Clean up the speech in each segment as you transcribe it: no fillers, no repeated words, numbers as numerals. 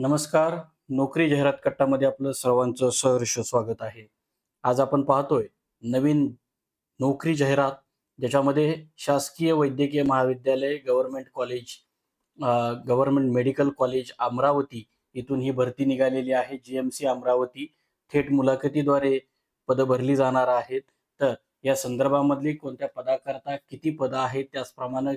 नमस्कार. नोकरी जाहिरात कट्टामध्ये आपलं सर्वांचं सहर्ष स्वागत आहे. आज आपण पाहतोय नवीन नोकरी जाहिरात, ज्याच्यामध्ये शासकीय वैद्यकीय महाविद्यालय, government college, government medical college Amravati इथून ही भरती निघालेली आहे. जीएमसी अमरावती थेट मुलाखतीद्वारे पदं भरली जाणार आहेत. तर या संदर्भामधली कोणत्या पदाकरता किती पदं आहेत, त्याचप्रमाणे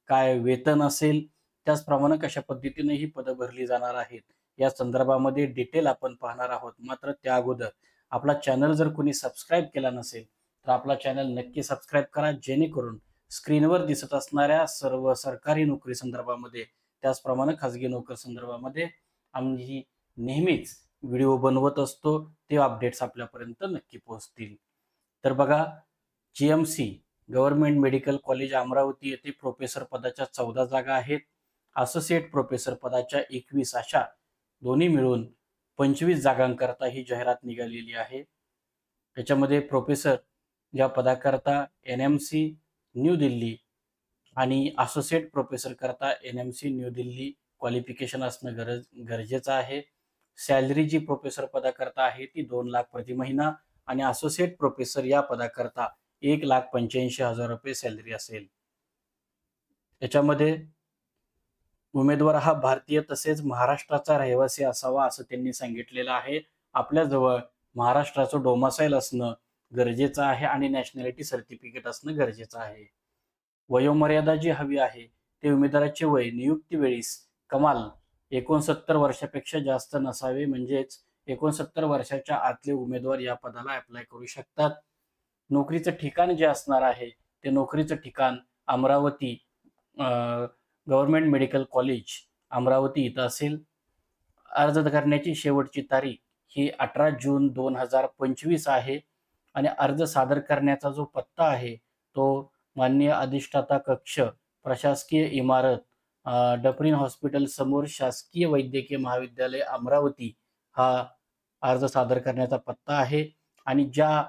काय वेतन असेल, त्याचप्रमाणे कशा पद्धतीने ही पदं भरली जाणार आहेत, या संदर्भामध्ये डिटेल आपण पाहणार आहोत. मात्र त्या अगोदर आपला चॅनल जर कोणी सबस्क्राईब केला नसेल, तर आपला चॅनल नक्की सबस्क्राईब करा, जेणेकरून स्क्रीनवर दिसत असणाऱ्या सर्व सरकारी नोकरी संदर्भामध्ये, त्याचप्रमाणे खाजगी नोकरी संदर्भामध्ये आम्ही नेहमीच व्हिडिओ बनवत असतो, ते अपडेट्स आपल्यापर्यंत नक्की पोहोचतील. तर बघा, GMC government medical college Amravati येथे प्रोफेसर पदाच्या 14 जागा आहेत. असोसिएट प्रोफेसर पदाच्या 21, अशा दोन्ही मिळून 25 जागांकरता ही जाहिरात निघालेली आहे. त्याच्यामध्ये प्रोफेसर या पदाकरता एनएमसी न्यू दिल्ली आणि असोसिएट प्रोफेसर करता एनएमसी न्यू दिल्ली क्वालिफिकेशन असणं गरजेचं आहे. सॅलरी जी प्रोफेसर पदाकरता आहे ती 2 लाख प्रति महिना आणि असोसिएट प्रोफेसर या पदाकरता 1,85,000 रुपये सॅलरी असेल. त्याच्यामध्ये उमेदवार हा भारतीय तसेच महाराष्ट्राचा रहिवासी असावा असं त्यांनी सांगितलेलं आहे. आपल्याजवळ महाराष्ट्राचं डोमासाईल असणं गरजेचं आहे आणि नॅशनॅलिटी सर्टिफिकेट असणं गरजेचं आहे. वयोमर्यादा जी हवी आहे ते उमेदवाराचे वय नियुक्तीवेळीस कमाल 69 वर्षापेक्षा जास्त नसावे, म्हणजेच 69 वर्षाच्या आतले उमेदवार या पदाला अप्लाय करू शकतात. नोकरीचं ठिकाण जे असणार आहे ते नोकरीचं ठिकाण Amravati government medical college Amravati इथं असेल. अर्ज करण्याची शेवटची तारीख ही 18 जून 2025 आहे आणि अर्ज सादर करण्याचा जो पत्ता आहे तो माननीय अधिष्ठाता कक्ष, प्रशासकीय इमारत, डफरीन हॉस्पिटल समोर, शासकीय वैद्यकीय महाविद्यालय अमरावती हा अर्ज सादर करण्याचा पत्ता आहे. आणि ज्या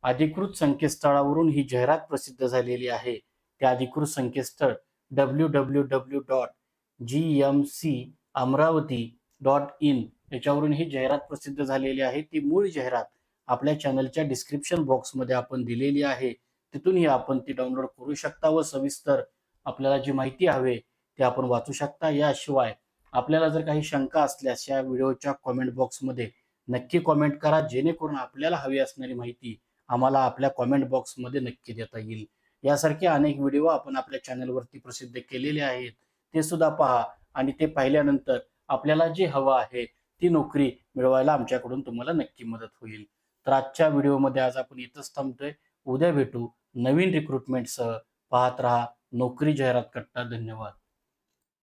अधिकृत संकेतस्थळावरून ही जाहिरात प्रसिद्ध झालेली आहे त्या अधिकृत संकेतस्थळ www.gmcamravati.in याच्यावरून ही जाहिरात प्रसिद्ध झालेली आहे. ती मूळ जाहिरात आपल्या चॅनलच्या डिस्क्रिप्शन बॉक्समध्ये आपण दिलेली आहे. तिथूनही आपण ती डाउनलोड करू शकता व सविस्तर आपल्याला जी माहिती हवी ती आपण वाचू शकता. याशिवाय आपल्याला जर काही शंका असल्यास या व्हिडिओच्या कॉमेंट बॉक्समध्ये नक्की कॉमेंट करा, जेणेकरून आपल्याला हवी असणारी माहिती आम्हाला आपल्या कॉमेंट बॉक्समध्ये नक्की देता येईल. यासारखे अनेक व्हिडिओ आपण आपल्या चॅनलवरती प्रसिद्ध केलेले आहेत, ते सुद्धा पहा आणि ते पाहिल्यानंतर आपल्याला जे हवं आहे ती नोकरी मिळवायला आमच्याकडून तुम्हाला नक्की मदत होईल. तर आजच्या व्हिडिओमध्ये आज आपण इथंच थांबतोय. उद्या भेटू नवीन रिक्रुटमेंटसह. पाहत रहा नोकरी जाहिरात कट्टा. धन्यवाद.